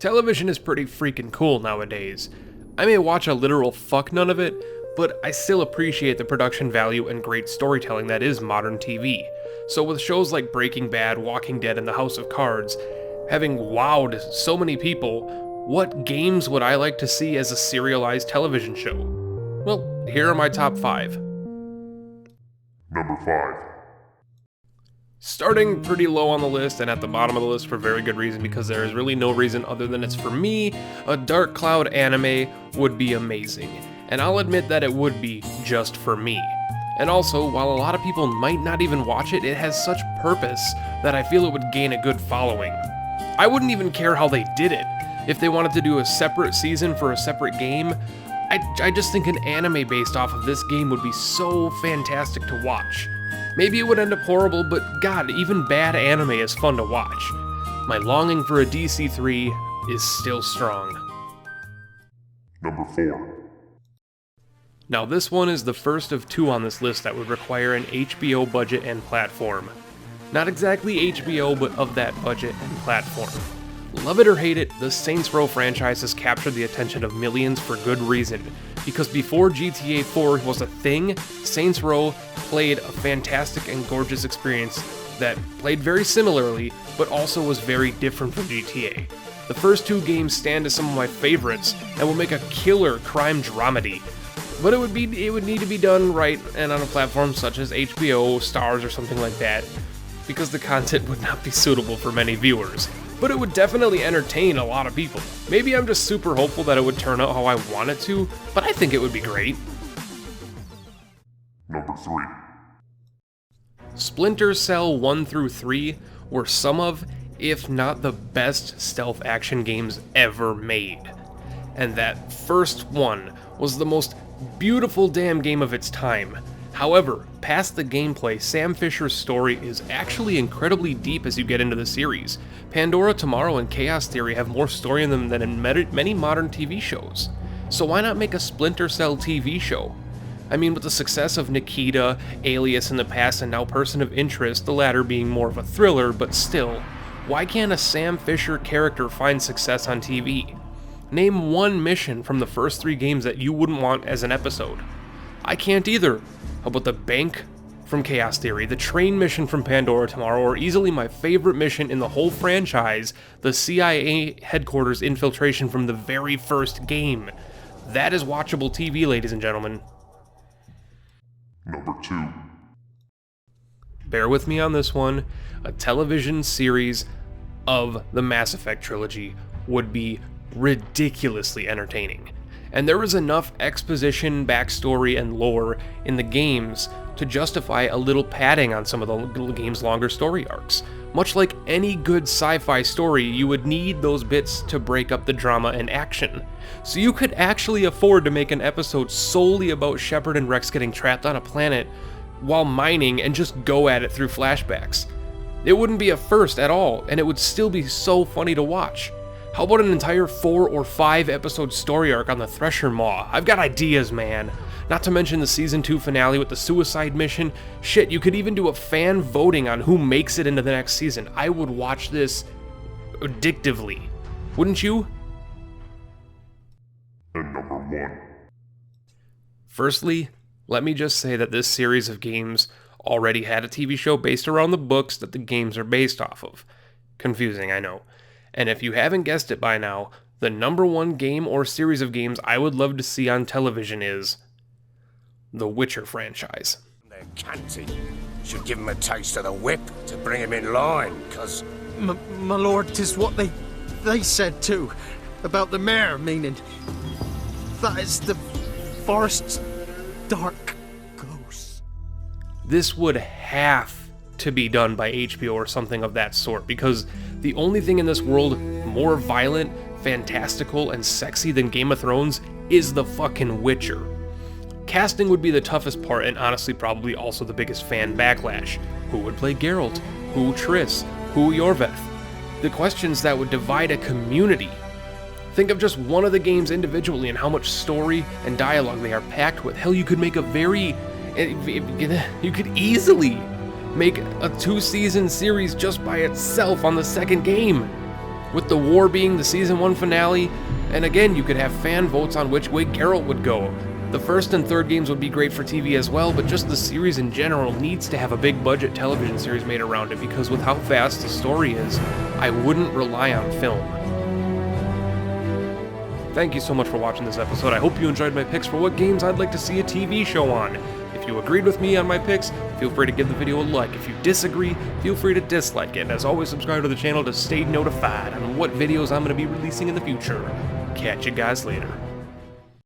Television is pretty freaking cool nowadays. I may watch a literal fuck none of it, but I still appreciate the production value and great storytelling that is modern TV. So with shows like Breaking Bad, Walking Dead, and The House of Cards having wowed so many people, what games would I like to see as a serialized television show? Well, here are my top 5. Number 5. Starting pretty low on the list and at the bottom of the list for very good reason, because there is really no reason other than it's for me, a Dark Cloud anime would be amazing. And I'll admit that it would be just for me. And also, while a lot of people might not even watch it, it has such purpose that I feel it would gain a good following. I wouldn't even care how they did it. If they wanted to do a separate season for a separate game, I just think an anime based off of this game would be so fantastic to watch. Maybe it would end up horrible, but god, even bad anime is fun to watch. My longing for a DC3 is still strong. Number 4. Now this one is the first of 2 on this list that would require an HBO budget and platform. Not exactly HBO, but of that budget and platform. Love it or hate it, the Saints Row franchise has captured the attention of millions for good reason, because before GTA 4 was a thing, Saints Row played a fantastic and gorgeous experience that played very similarly, but also was very different from GTA. The first 2 games stand as some of my favorites, and will make a killer crime dramedy. But it would need to be done right and on a platform such as HBO, Stars, or something like that, because the content would not be suitable for many viewers. But it would definitely entertain a lot of people. Maybe I'm just super hopeful that it would turn out how I want it to, but I think it would be great. Number 3. Splinter Cell 1 through 3 were some of, if not the best stealth action games ever made. And that first one was the most beautiful damn game of its time. However, past the gameplay, Sam Fisher's story is actually incredibly deep as you get into the series. Pandora Tomorrow and Chaos Theory have more story in them than in many modern TV shows. So why not make a Splinter Cell TV show? I mean, with the success of Nikita, Alias in the past, and now Person of Interest, the latter being more of a thriller, but still, why can't a Sam Fisher character find success on TV? Name one mission from the first 3 games that you wouldn't want as an episode. I can't either. How about the bank from Chaos Theory, the train mission from Pandora Tomorrow, or easily my favorite mission in the whole franchise, the CIA headquarters infiltration from the very first game. That is watchable TV, ladies and gentlemen. Number 2. Bear with me on this one. A television series of the Mass Effect trilogy would be ridiculously entertaining. And there is enough exposition, backstory, and lore in the games to justify a little padding on some of the game's longer story arcs. Much like any good sci-fi story, you would need those bits to break up the drama and action. So you could actually afford to make an episode solely about Shepard and Rex getting trapped on a planet while mining and just go at it through flashbacks. It wouldn't be a first at all, and it would still be so funny to watch. How about an entire 4 or 5 episode story arc on the Thresher Maw? I've got ideas, man. Not to mention the season 2 finale with the suicide mission. Shit, you could even do a fan voting on who makes it into the next season. I would watch this addictively. Wouldn't you? And number 1. Firstly, let me just say that this series of games already had a TV show based around the books that the games are based off of. Confusing, I know. And if you haven't guessed it by now, the number 1 game or series of games I would love to see on television is the Witcher franchise. They're canty. Should give him a taste of the whip to bring him in line, cause... My lord, 'tis what they said too, about the mare, meaning that is the forest's dark ghost. This would have to be done by HBO or something of that sort, because the only thing in this world more violent, fantastical, and sexy than Game of Thrones is the fucking Witcher. Casting would be the toughest part, and honestly probably also the biggest fan backlash. Who would play Geralt? Who Triss? Who Yorveth? The questions that would divide a community. Think of just one of the games individually and how much story and dialogue they are packed with. Hell, you could make you could easily make a 2-season series just by itself on the second game. with the war being the season 1 finale, and again, you could have fan votes on which way Geralt would go. The first and third games would be great for TV as well, but just the series in general needs to have a big budget television series made around it, because with how fast the story is, I wouldn't rely on film. Thank you so much for watching this episode. I hope you enjoyed my picks for what games I'd like to see a TV show on. If you agreed with me on my picks, feel free to give the video a like. If you disagree, feel free to dislike it. And as always, subscribe to the channel to stay notified on what videos I'm going to be releasing in the future. Catch you guys later.